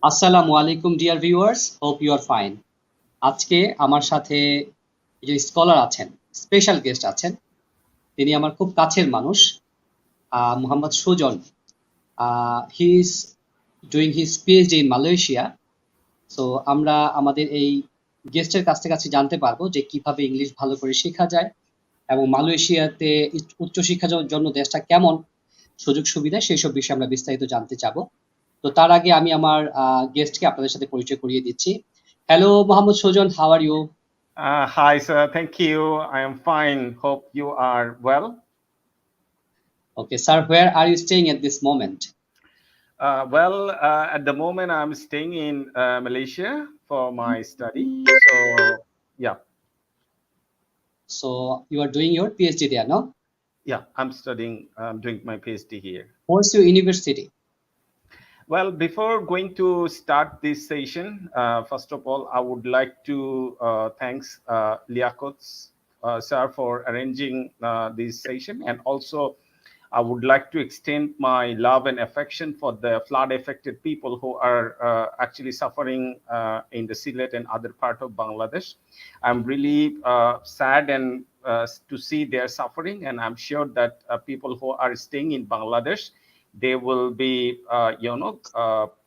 আসসালামু আলাইকুম dear viewers, hope you are fine. আজকে আমার সাথে যে স্কলার আছেন, স্পেশাল গেস্ট আছেন, তিনি আমার খুব কাছের মানুষ, Mohammad Sujan. He is doing his PhD in Malaysia. So আমরা আমাদের এই গেস্টের কাছ থেকে আজকে জানতে পারবো যে কিভাবে ইংলিশ ভালো করে শেখা যায় এবং মালয়েশিয়াতে উচ্চশিক্ষার জন্য দেশটা কেমন সুযোগ সুবিধা সেই সব বিষয়ে আমরা বিস্তারিত জানতে চাবো। তো তার আগে আমি আমার গেস্টকে আপনাদের সাথে পরিচয় করিয়ে দিচ্ছি। Hello Mohammad Sujan, how are you? Hi, sir. Thank you. I am fine. Hope you are well. Okay sir, where are you staying at this moment? At the moment, I'm staying in Malaysia for my study. So, yeah, so you are doing your PhD there, no? yeah, I'm studying, doing my PhD here. What's your university? Well, before going to start this session, first of all, I would like to thanks Liakat sir for arranging this session, and also I would like to extend my love and affection for the flood-affected people who are actually suffering in the Sylhet and other part of Bangladesh. I'm really sad and to see their suffering, and I'm sure that people who are staying in Bangladesh, they will be,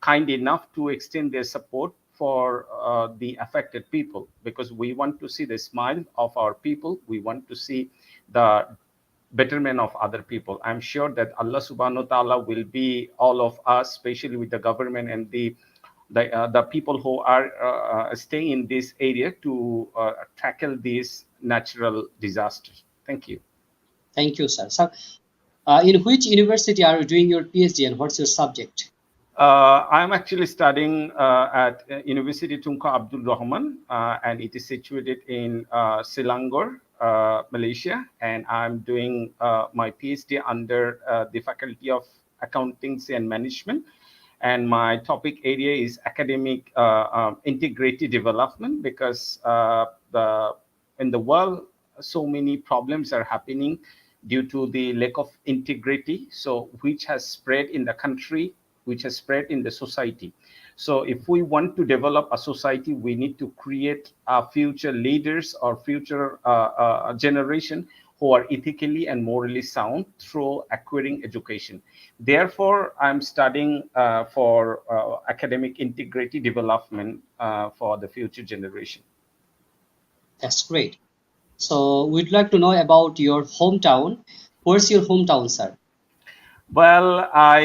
kind enough to extend their support for the affected people, because we want to see the smile of our people. We want to see the betterment of other people. I'm sure that Allah subhanahu wa ta'ala will be all of us, especially with the government and the people who are staying in this area to tackle these natural disasters. Thank you. Thank you sir. Sir, in which university are you doing your PhD and what's your subject? I'm actually studying at University Tunku Abdul Rahman, and it is situated in Selangor, Malaysia, and I'm doing my PhD under the Faculty of Accountancy and Management, and my topic area is academic integrity development, because in the world so many problems are happening due to the lack of integrity, so which has spread in the country, which has spread in the society. So if we want to develop a society, we need to create future leaders or future generation who are ethically and morally sound through acquiring education. Therefore, I'm studying for academic integrity development for the future generation. That's great. So we'd like to know about your hometown. Where's your hometown, sir? Well, I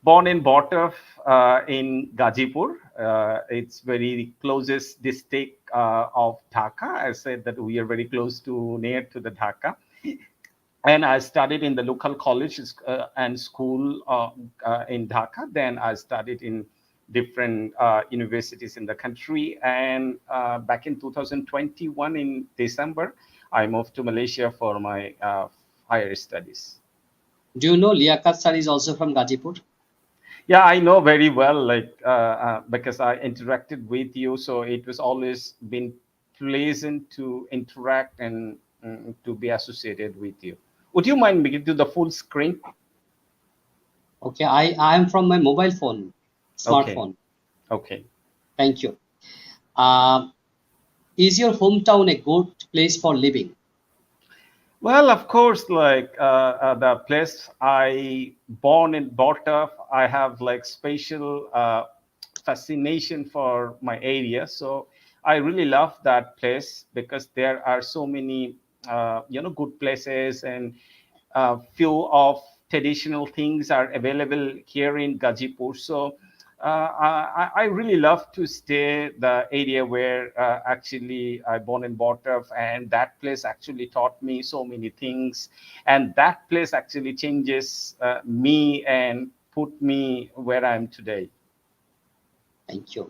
born and brought up in Gazipur. It's very closest district of Dhaka. I said that we are very close to near to the Dhaka. And I studied in the local college and school in Dhaka. Then I studied in different universities in the country. And back in 2021, in December, I moved to Malaysia for my higher studies. Do you know Liakat sir is also from Gazipur? Yeah, I know very well, like because I interacted with you, so it was always been pleasant to interact and to be associated with you. Would you mind making to the full screen? Okay, I am from my mobile phone, smartphone. Okay. Thank you. Is your hometown a good place for living? Well, of course, like the place I born and brought up, I have like special fascination for my area. So I really love that place because there are so many, good places, and few of traditional things are available here in Gazipur. So I really love to stay the area where actually I born and brought up, and that place actually taught me so many things, and that place actually changes me and put me where I am today. Thank you.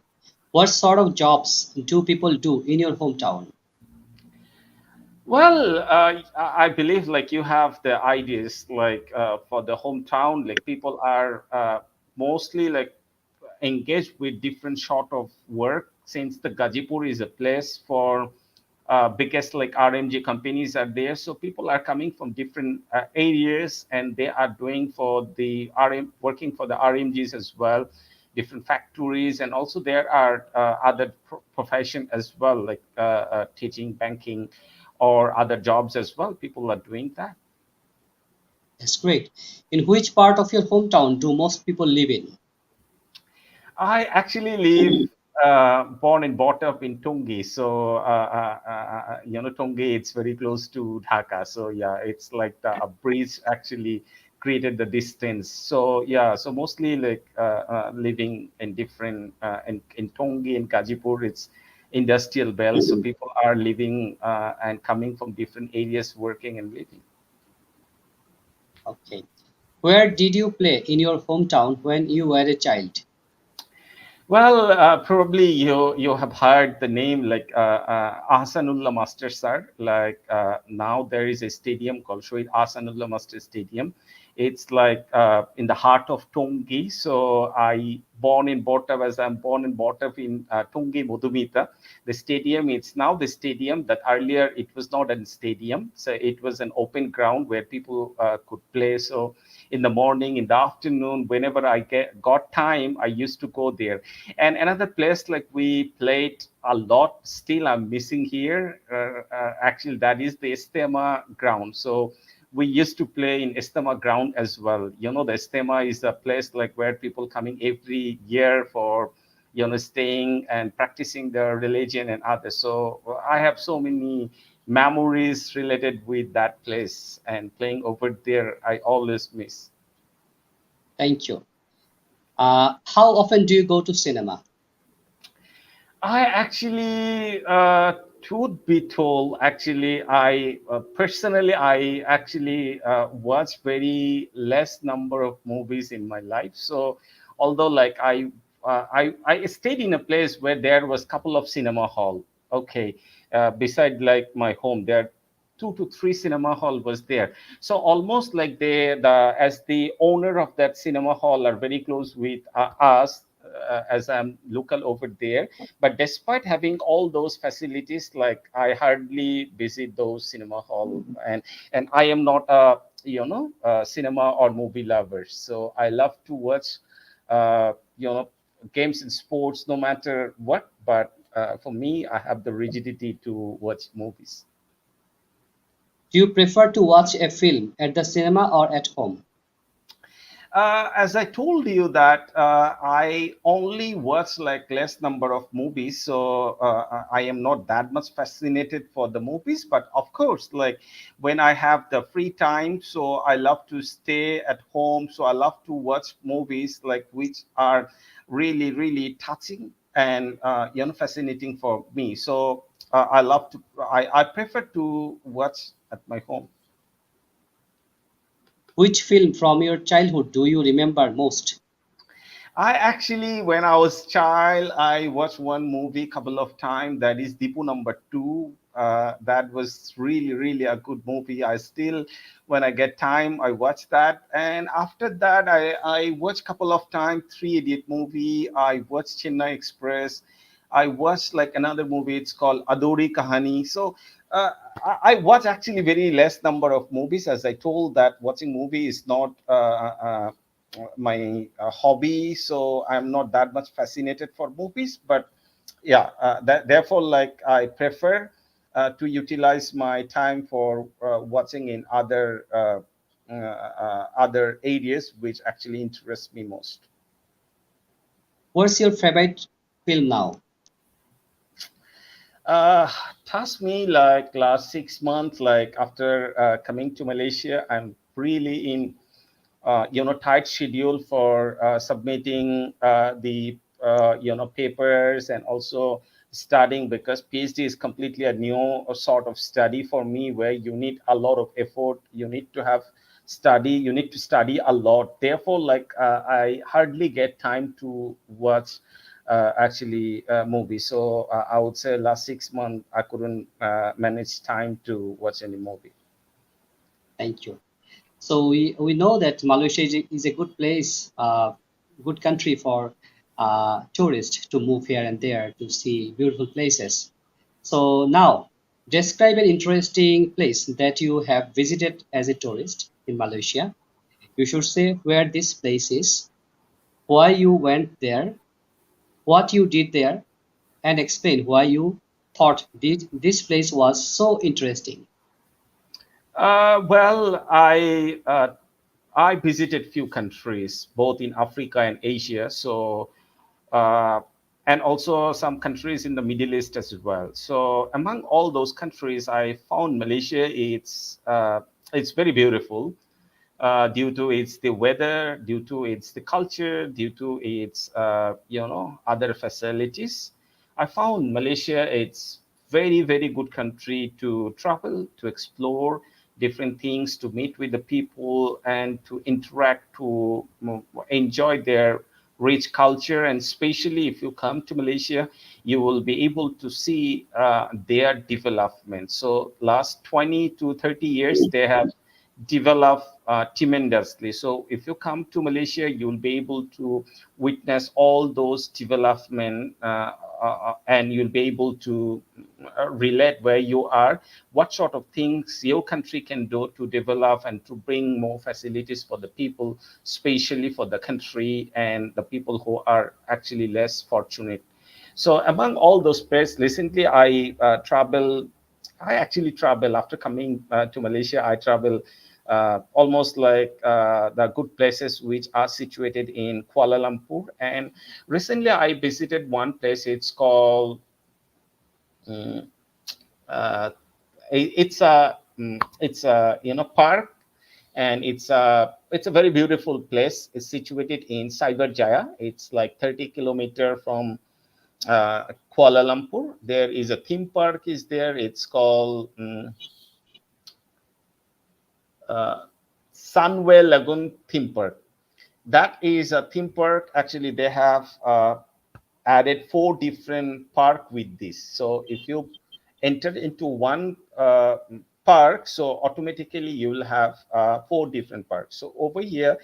What sort of jobs do people do in your hometown? Well, I believe like you have the ideas like for the hometown, like people are mostly like engaged with different sort of work, since the Gazipur is a place for biggest like RMG companies are there. So people are coming from different areas, and they are doing for the RM, working for the RMGs as well. different factories, and also there are other profession as well, like teaching, banking, or other jobs as well. People are doing that. That's great. In which part of your hometown do most people live in? I actually live, born and brought up in Tungi. So, Tungi, it's very close to Dhaka. So, yeah, it's like a bridge actually created the distance. So, yeah, so mostly like living in different, in Tungi and Kajipur, it's industrial belt. So, people are living and coming from different areas, working and living. Okay. Where did you play in your hometown when you were a child? Well, probably you have heard the name like Ahsanullah Master Sir. Like now there is a stadium called Shohid Ahsanullah Master Stadium. It's like in the heart of Tongi. So I born and brought up as I'm born and brought up in Tongi Modumita. The stadium, it's now the stadium that earlier it was not a stadium. So it was an open ground where people could play. So in the morning, in the afternoon, whenever got time, I used to go there. And another place like we played a lot, still I'm missing here. Actually, that is the Estema ground. So we used to play in Estema ground as well. You know, the Estema is a place like where people coming every year for staying and practicing their religion and others. So I have so many memories related with that place, and playing over there I always miss. Thank you. How often do you go to cinema? I actually, truth be told, actually, I personally, I actually watch very less number of movies in my life. So, although like I stayed in a place where there was couple of cinema hall. Okay, beside like my home, there 2 to 3 cinema hall was there. So almost like the as the owner of that cinema hall are very close with us, as I'm local over there. But despite having all those facilities, like I hardly visit those cinema hall, and I am not a cinema or movie lover. So I love to watch games and sports, no matter what. But for me, I have the rigidity to watch movies. Do you prefer to watch a film at the cinema or at home? As I told you that I only watch like less number of movies, so I am not that much fascinated for the movies. But of course, like when I have the free time, so I love to stay at home. So I love to watch movies like which are really, really touching and fascinating for me. So I love to. I prefer to watch at my home. Which film from your childhood do you remember most? I actually, when I was child, I watched one movie couple of times. That is Dipu number two. That was really, really a good movie. I still, when I get time, I watch that. And after that, I watched couple of times Three Idiot movie. I watched Chennai Express. I watched like another movie. It's called Adori Kahani. So I watch actually very less number of movies. As I told that watching movie is not my hobby, so I'm not that much fascinated for movies. But yeah, therefore like I prefer to utilize my time for watching in other areas which actually interest me most. What's your favorite film now? uh Task me like last 6 months, like after coming to Malaysia, I'm really in tight schedule for submitting the papers, and also studying, because PhD is completely a new sort of study for me, where you need a lot of effort, you need to have study, you need to study a lot. Therefore, like I hardly get time to watch actually movies. So I would say last 6 months I couldn't manage time to watch any movie. Thank you. So we know that Malaysia is a good place, good country for tourists to move here and there to see beautiful places. So now, describe an interesting place that you have visited as a tourist in Malaysia. You should say where this place is. why you went there, what you did there, and explain why you thought this place was so interesting. Well, I visited few countries, both in Africa and Asia. So, uh, and also some countries in the Middle East as well. So, among all those countries, I found Malaysia. It's very beautiful, due to its the weather, due to its the culture, due to its other facilities. I found Malaysia it's very good country to travel, to explore different things, to meet with the people, and to interact, to enjoy their rich culture. And especially if you come to Malaysia, you will be able to see their development. So last 20 to 30 years they have develop tremendously. So if you come to Malaysia, you'll be able to witness all those development, and you'll be able to relate where you are, what sort of things your country can do to develop and to bring more facilities for the people, especially for the country and the people who are actually less fortunate. So among all those places, recently I actually travel after coming to Malaysia. I travel almost like the good places which are situated in Kuala Lumpur. And recently I visited one place. It's called, mm, uh, it's a park, and it's a very beautiful place. It's situated in Cyberjaya. It's like 30 kilometers from Kuala Lumpur. There is a theme park is there. It's called uh, Sunway Lagoon Theme Park. That is a theme park. Actually, they have added 4 different park with this. So if you enter into one park, so automatically you will have 4 different parks. So over here,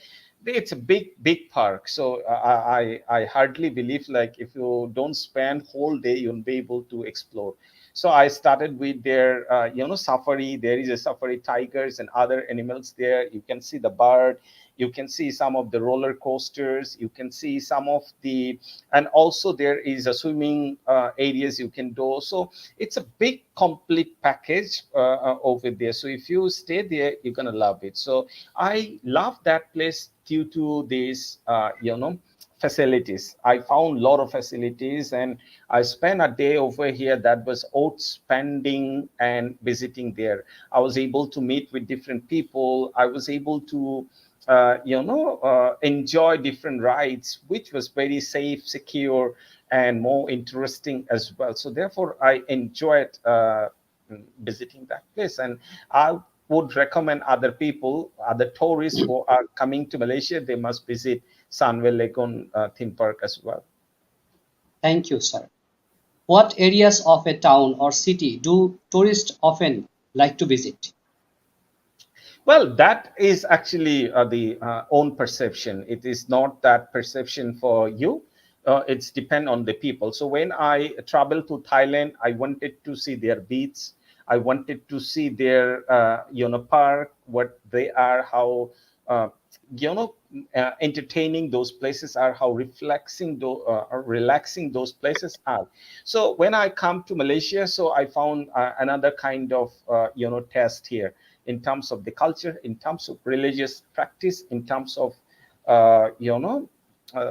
it's a big park. So I hardly believe, like, if you don't spend whole day, you'll be able to explore. So I started with their safari. There is a safari, tigers and other animals there. You can see the bird, you can see some of the roller coasters, you can see some of the, and also there is a swimming areas you can do. So it's a big complete package over there. So if you stay there, you're gonna love it. So I love that place due to these facilities. I found a lot of facilities, and I spent a day over here that was outspending and visiting there. I was able to meet with different people. I was able to enjoy different rides, which was very safe, secure, and more interesting as well. So therefore, I enjoyed visiting that place, and I would recommend other people, other tourists who are coming to Malaysia, they must visit Sunway Lagoon theme park as well. Thank you, sir. What areas of a town or city do tourists often like to visit? Well, that is actually the own perception. It is not that perception for you. It's depend on the people. So when I traveled to Thailand, I wanted to see their beaches. I wanted to see their park, what they are, how uh, you know entertaining those places are, how relaxing those places are. So when I come to Malaysia, so I found another kind of test here, in terms of the culture, in terms of religious practice, in terms of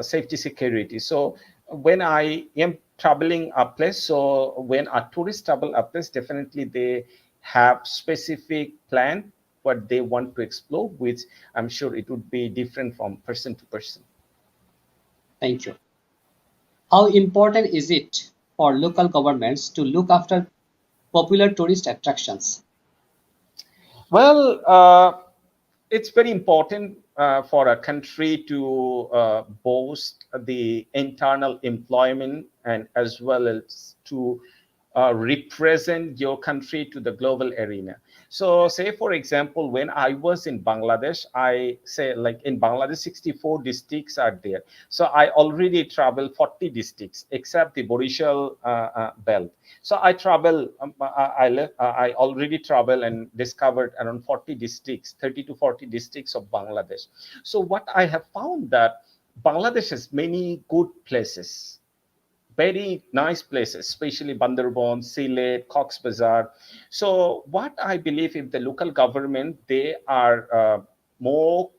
safety security. So when I am traveling a place, so when a tourist travel a place, definitely they have specific plan what they want to explore, which I'm sure it would be different from person to person. Thank you. How important is it for local governments to look after popular tourist attractions? Well, it's very important for a country to boast the internal employment, and as well as to represent your country to the global arena. So say for example, when I was in Bangladesh, I say, like, in Bangladesh 64 districts are there. So I already traveled 40 districts except the Borishal belt. So I travel, I already travel and discovered around 40 districts, 30 to 40 districts of Bangladesh. So what I have found that Bangladesh has many good places, very nice places, especially Bandarban, Sylhet, Cox's Bazar. So what I believe, if the local government, they are more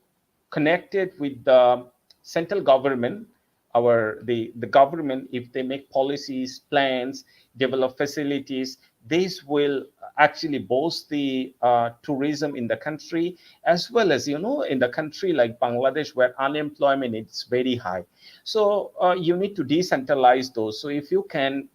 connected with the central government, the government, if they make policies, plans, develop facilities, this will actually boost the tourism in the country, as well as, in the country like Bangladesh, where unemployment is very high. So you need to decentralize those. So if you can,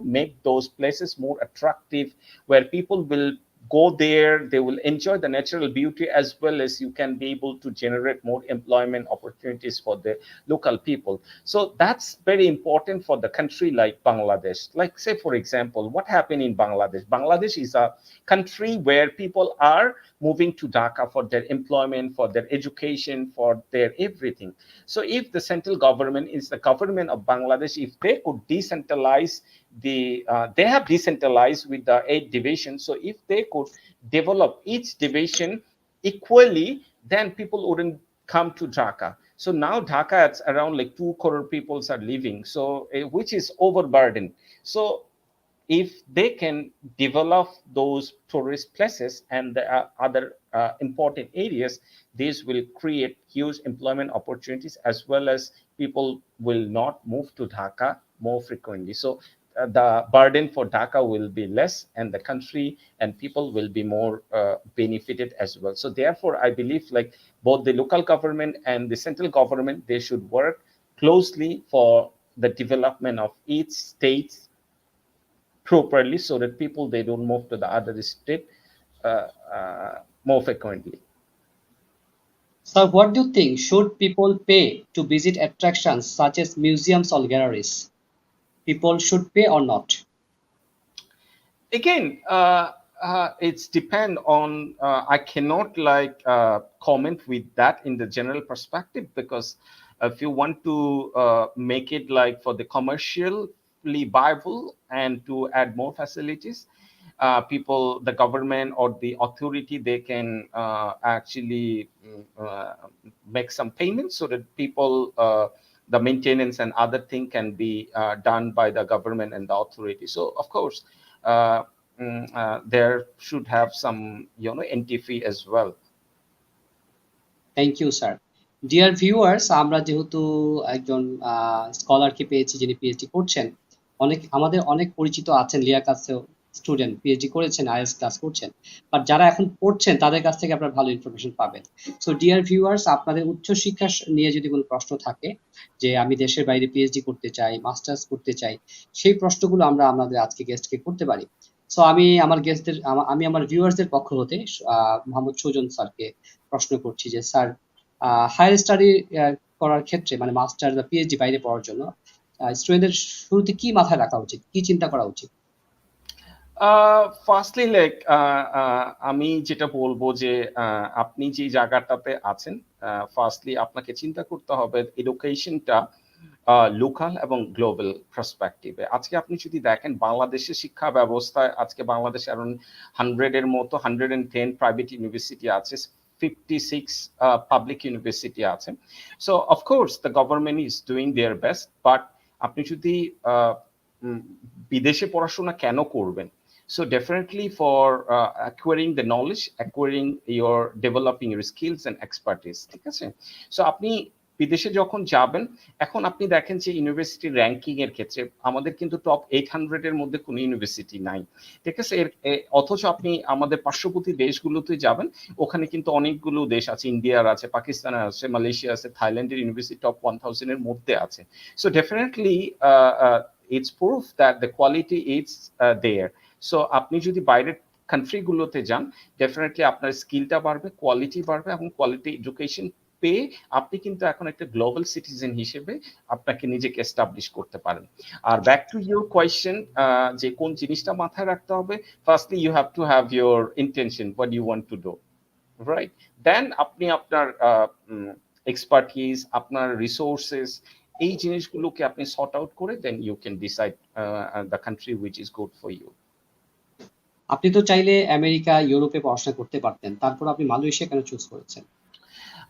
make those places more attractive, where people will go there, they will enjoy the natural beauty, as well as you can be able to generate more employment opportunities for the local people. So that's very important for the country like Bangladesh. Like, say, for example, what happened in Bangladesh? Bangladesh is a country where people are moving to Dhaka for their employment, for their education, for their everything. So if the central government is the government of Bangladesh, if they could decentralize they have decentralized with the 8 divisions. So if they could develop each division equally, then people wouldn't come to Dhaka. So now Dhaka, it's around like 2 crore people are living, so which is overburdened. So if they can develop those tourist places and the other important areas, this will create huge employment opportunities, as well as people will not move to Dhaka more frequently. So the burden for Dhaka will be less, and the country and people will be more benefited as well. So therefore, I believe like both the local government and the central government, they should work closely for the development of each state properly, so that people, they don't move to the other state more frequently. So what do you think? Should people pay to visit attractions such as museums or galleries? People should pay or not? Again, it's depend on, I cannot like comment with that in the general perspective, because if you want to make it like for the commercially viable and to add more facilities, people, the government or the authority, they can actually make some payments, so that people, the maintenance and other thing can be done by the government and the authority. So of course, uh, there should have some, entry fee as well. Thank you sir. Dear viewers, আমরা যেহেতু একজন স্কলারকে পেয়েছি যিনি PhD করছেন, আমাদের অনেক পরিচিত আছেন লিয়াকাত স্টুডেন্ট, পিএইচডি করেছেন, আইএলটিএস ক্লাস করছেন, বাট যারা এখন পড়ছেন তাদের কাছ থেকে আপনারা ভালো ইনফরমেশন পাবেন। সো ডিয়ার ভিউয়ার্স, আপনাদের উচ্চশিক্ষা নিয়ে যদি কোনো প্রশ্ন থাকে, যে আমি দেশের বাইরে পিএইচডি করতে চাই, মাস্টার্স করতে চাই, সেই প্রশ্নগুলো আমরা আমাদের আজকে গেস্টকে করতে পারি। সো আমি আমার ভিউয়ার্সদের পক্ষ হতে মোহাম্মদ সুজন স্যারকে প্রশ্ন করছি যে স্যার, হায়ার স্টাডি করার ক্ষেত্রে, মানে মাস্টার বা পিএইচডি বাইরে পড়ার জন্য স্টুডেন্টদের শুরুতে কি মাথায় রাখা উচিত, কি চিন্তা করা উচিত? ফার্স্টলি লাইক আমি যেটা বলবো যে আপনি যে জায়গাটাতে আছেন, ফার্স্টলি আপনাকে চিন্তা করতে হবে এডুকেশনটা লোকাল এবং গ্লোবাল পার্সপেক্টিভে। আজকে আপনি যদি দেখেন বাংলাদেশের শিক্ষা ব্যবস্থায়, আজকে বাংলাদেশে অ্যারাউন্ড 100-এর মতো 110 প্রাইভেট ইউনিভার্সিটি আছে, 56 পাবলিক ইউনিভার্সিটি আছে। So of course the government is doing their best, but আপনি যদি বিদেশে পড়াশোনা কেন করবেন? So definitely for acquiring the knowledge, acquiring your developing your skills and expertise, ঠিক আছে? সো আপনি বিদেশে যখন যাবেন, এখন আপনি দেখেন যে ইউনিভার্সিটি র্যাঙ্কিং এর ক্ষেত্রে আমাদের কিন্তু টপ 800 এর মধ্যে কোনো ইউনিভার্সিটি নাই, ঠিক আছে? অথচ আপনি আমাদের পার্শ্ববর্তী দেশগুলোতে যাবেন, ওখানে কিন্তু অনেকগুলো দেশ আছে, ইন্ডিয়ার আছে, পাকিস্তানের আছে, মালয়েশিয়া আছে, থাইল্যান্ডের ইউনিভার্সিটি টপ 1000 এর মধ্যে আছে। So definitely it's proof that the quality is there. So আপনি যদি বাইরের কান্ট্রিগুলোতে যান, ডেফিনেটলি আপনার স্কিলটা বাড়বে, কোয়ালিটি বাড়বে, এবং কোয়ালিটি এডুকেশন পেয়ে আপনি কিন্তু এখন একটা গ্লোবাল সিটিজেন হিসেবে আপনাকে নিজেকে এস্টাবলিশ করতে পারেন। আর ব্যাক টু ইউর কোয়েশ্চেন, যে কোন জিনিসটা মাথায় রাখতে হবে, firstly you have to have your intention, what you want to do, right? Then আপনি আপনার এক্সপার্টিস, আপনার রিসোর্সেস, এই জিনিসগুলোকে আপনি সর্ট আউট করে দেন you can decide the country which is good for you. আপনি তো চাইলে আমেরিকা, ইউরোপে পড়াশোনা করতে পারতেন, তারপর আপনি মালয়েশিয়া কেন চুজ করেছেন?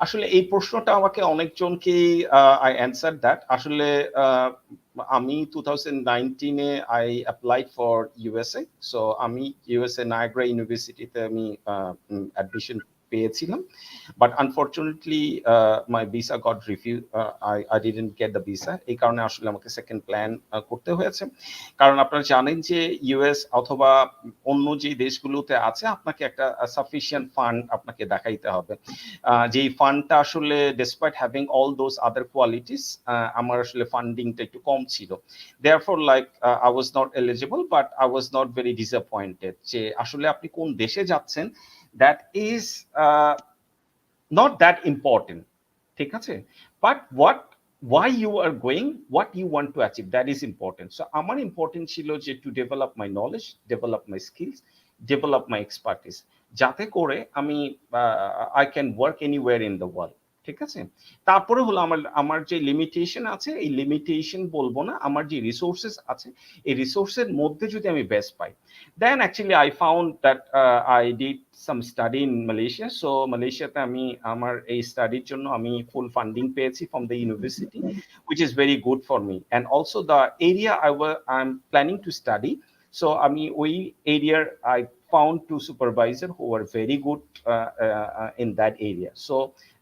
আসলে এই প্রশ্নটা আমাকে অনেকজনকে আই অ্যান্সার দ্যাট। আসলে আমি 2019-এ I applied for USA. So আমি ইউএসএ নায়াগ্রা ইউনিভার্সিটিতে আমি অ্যাডমিশন পেয়েছিলাম। But unfortunately my visa got refuse, I didn't get the visa. এই কারণে আসলে আমাকে সেকেন্ড প্ল্যান করতে হয়েছে। কারণ আপনারা জানেন যে ইউএস অথবা অন্য যে দেশগুলোতে আছে আপনাকে একটা সাফিসিয়েন্ট ফান্ড আপনাকে দেখাইতে হবে। যেই ফান্ডটা আসলে despite having all those other qualities, আমার আসলে ফান্ডিংটা একটু কম ছিল। Therefore like I was not eligible, but I was not very disappointed যে আসলে আপনি কোন দেশে যাচ্ছেন that is not that important, ঠিক আছে, but why you are going, what you want to achieve, that is important. So আমার important ছিল যে to develop my knowledge, develop my skills, develop my expertise, যাতে করে আমি I can work anywhere in the world, ঠিক আছে। তারপরে হলো আমার আমার যে লিমিটেশন আছে, এই লিমিটেশন বলবো না, আমার যে রিসোর্সেস আছে এই রিসোর্সের মধ্যে যদি আমি best pi, then actually I found that I did some study in Malaysia. So মালয়েশিয়াতে আমি আমার এই স্টাডির জন্য আমি ফুল ফান্ডিং পেয়েছি from the university, which is very good for me. And also the area I'm planning to study, so আমি ওই এরিয়ার I found two supervisors who were very good in that area. So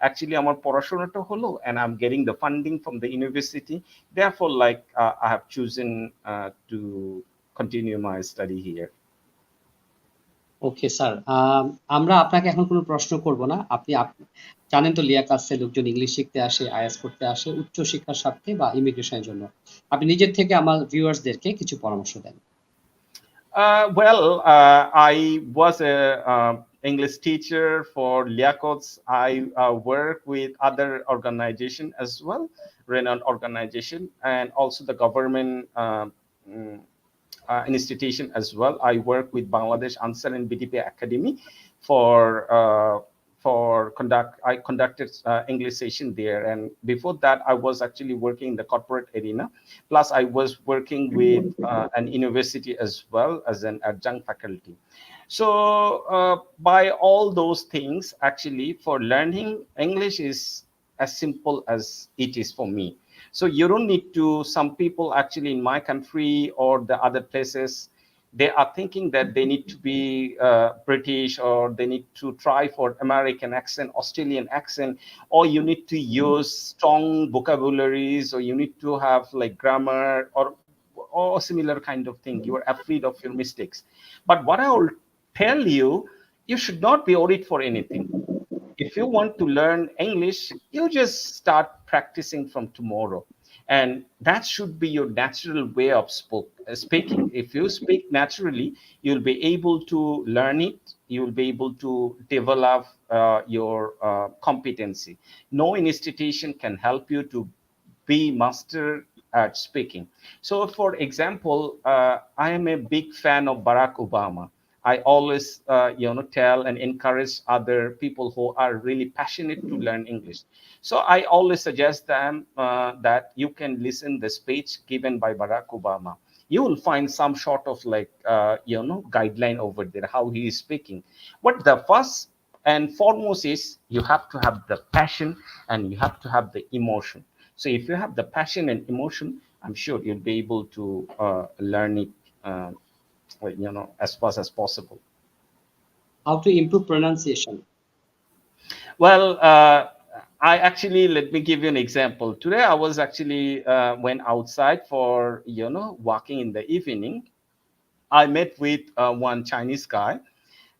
actually আমার পড়াশোনাটা হলো and I'm getting the funding from the university. Therefore, like I have chosen to continue my study here. Okay sir, আমরা আপনাকে এখন কোনো প্রশ্ন করব না। আপনি জানেন তো লিয়াকাতসে লোকজন ইংলিশ শিখতে আসে, আইএলটিএস করতে আসে উচ্চ শিক্ষার স্বার্থে বা ইমিগ্রেশনের জন্য। আপনি নিজের থেকে আমার ভিউয়ার্সদেরকে কিছু পরামর্শ দেন। Well, I was a English teacher for Liakat's. I work with other organization as well, renowned organization, and also the government institution as well. I work with Bangladesh Ansar and BDP Academy for I conducted English session there, and before that I was actually working in the corporate arena, plus I was working with an university as well as an adjunct faculty. So by all those things, actually for learning English is as simple as it is for me. So you don't need to, some people actually in my country or the other places, they are thinking that they need to be British, or they need to try for American accent, Australian accent, or you need to use strong vocabularies, or you need to have like grammar or similar kind of thing. You are afraid of your mistakes. But what I will tell you, you should not be worried for anything. If you want to learn English, you just start practicing from tomorrow. And that should be your natural way of speaking. If you speak naturally, you'll be able to learn it. You'll be able to develop your competency. No institution can help you to be master at speaking. So for example, I am a big fan of Barack Obama. I always, tell and encourage other people who are really passionate to learn English. So I always suggest them that you can listen the speech given by Barack Obama. You will find some sort of like, guideline over there, how he is speaking. But the first and foremost is you have to have the passion and you have to have the emotion. So if you have the passion and emotion, I'm sure you'll be able to learn it as fast as possible. How to improve pronunciation? Well, I actually, let me give you an example. Today I was actually went outside for walking in the evening. I met with one Chinese guy,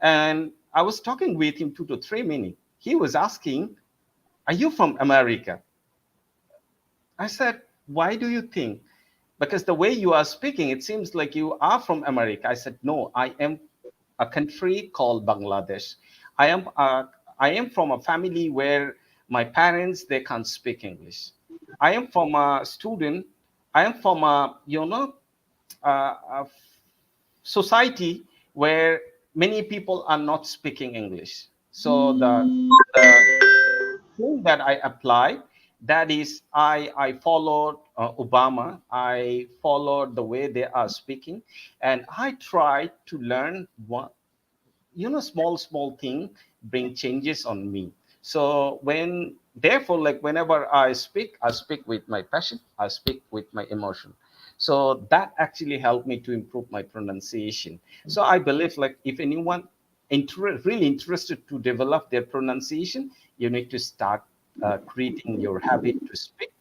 and I was talking with him 2 to 3 minutes. He was asking, "Are you from America?" I said, "Why do you think?" Because the way you are speaking, it seems like you are from America. I said, "No, I am a country called Bangladesh. I am from a family where my parents, they can't speak English. I am from a student. I am from a society where many people are not speaking English. So the thing that I applied, that is, I followed Obama. I followed the way they are speaking, and I tried to learn one, small thing bring changes on me. So therefore, like whenever I speak with my passion, I speak with my emotion. So that actually helped me to improve my pronunciation. So I believe like if anyone really interested to develop their pronunciation, you need to start creating your habit to speak.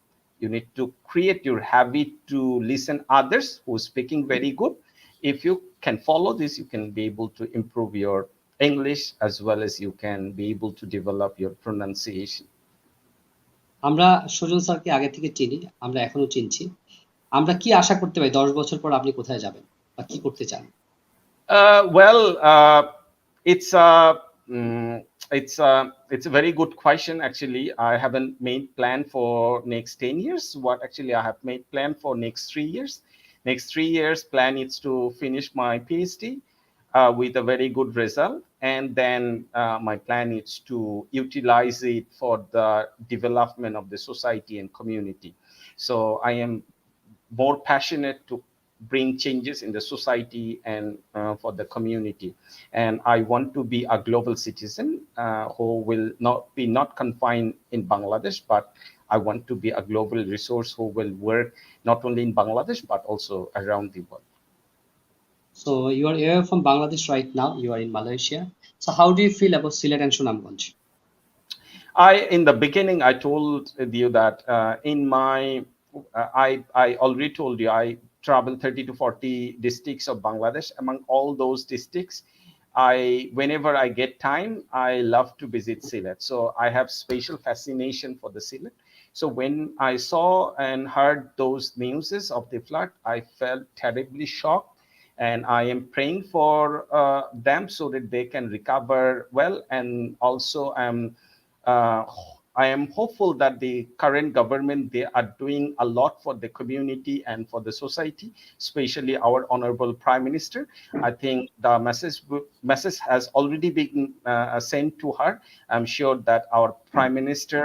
You need to create your habit to listen others who speaking very good. If you can follow this, you can be able to improve your English as well as you can be able to develop your pronunciation. আমরা সুজন স্যারকে আগে থেকে চিনি, আমরা এখনো চিনছি। আমরা কি আশা করতে পারি 10 বছর পর আপনি কোথায় যাবেন বা কি করতে চান? Well, it's it's a very good question. Actually, I haven't made plan for next 10 years. What actually I have made plan for next 3 years. Next 3 years plan is to finish my PhD with a very good result, and then my plan is to utilize it for the development of the society and community. So I am more passionate to bring changes in the society and for the community, and I want to be a global citizen who will not confined in Bangladesh, but I want to be a global resource who will work not only in Bangladesh but also around the world. So you are away from Bangladesh right now. You are in Malaysia. So how do you feel about Sylhet and Sunamganj? In the beginning, I told you that I already told you I travel 30 to 40 districts of Bangladesh. Among all those districts, whenever I get time, I love to visit Sylhet. So I have special fascination for the Sylhet. So when I saw and heard those newses of the flood, I felt terribly shocked, and I am praying for them so that they can recover well. And also, uh, I am hopeful that the current government, they are doing a lot for the community and for the society, especially our honorable Prime Minister. I think the message has already been sent to her. I'm sure that our Prime Minister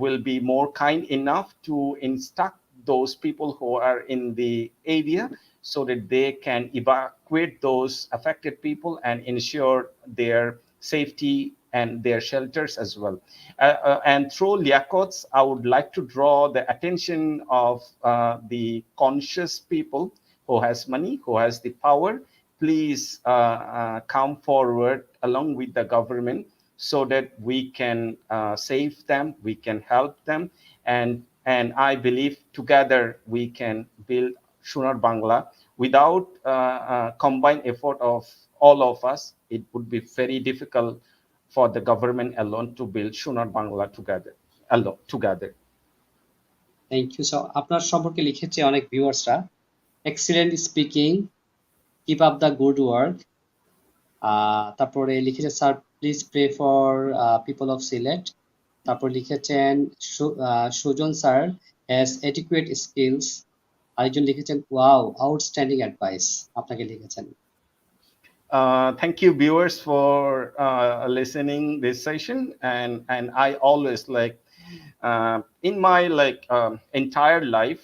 will be more kind enough to instruct those people who are in the area so that they can evacuate those affected people and ensure their safety and their shelters as well. And through Liakots, I would like to draw the attention of the conscious people who has money, who has the power. Please come forward along with the government so that we can save them, we can help them, and I believe together we can build Shunar Bangla. Without combined effort of all of us, it would be very difficult for the government alone to build Shunar Bangla together. Thank you. So আপনার সম্পর্কে লিখেছে অনেক ভিউয়ার্সরা, excellent speaking, keep up the good work. তারপরে লিখেছে sir please pray for people of Sylhet. তারপর লিখেছেন Sujan sir has adequate skills. আরেকজন লিখেছেন ওয়াও আউটস্ট্যান্ডিং অ্যাডভাইস, আপনাকে লিখেছেন। Thank you, viewers, for listening this session. And I always in my entire life,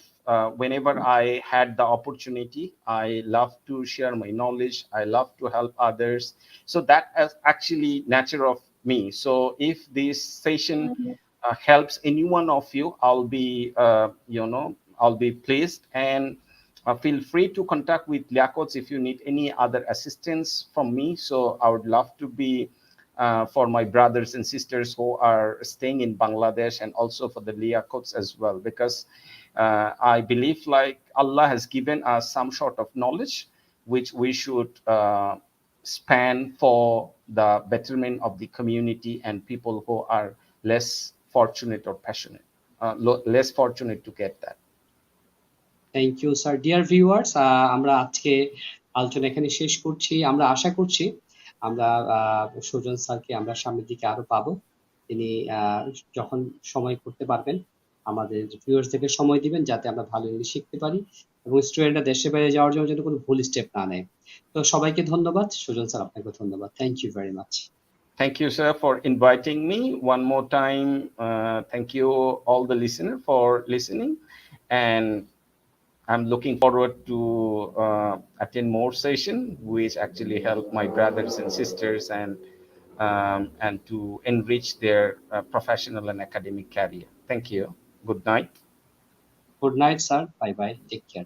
whenever I had the opportunity, I love to share my knowledge. I love to help others. So that is actually nature of me. So if this session helps any one of you, I'll be pleased. And feel free to contact with Liakots if you need any other assistance from me. So I would love to be for my brothers and sisters who are staying in Bangladesh, and also for the Liakots as well, because I believe like Allah has given us some sort of knowledge which we should span for the betterment of the community and people who are less fortunate or passionate, less fortunate to get that. Thank you sir. Dear viewers, আমরা আজকে আলোচনা এখানে শেষ করছি। আমরা আশা করছি আমরা সুজন স্যারকে আমরা সামনের দিকে আরো পাবো। তিনি যখন সময় করতে পারবেন আমাদের ভিউয়ার্সদেরকে সময় দিবেন, যাতে আমরা ভালো ইংলিশ শিখতে পারি এবং স্টুডেন্টরা দেশে বাইরে যাওয়ার জন্য যেন কোনো ভুল স্টেপ না নেয়। তো সবাইকে ধন্যবাদ। সুজন স্যার, আপনাকে ধন্যবাদ। Thank you very much. Thank you, sir, for inviting me one more time. Thank you, all the listeners, for listening. And I'm looking forward to attend more session, which actually help my brothers and sisters and and to enrich their professional and academic career. Thank you. Good night. Good night, sir. Bye bye. Take care.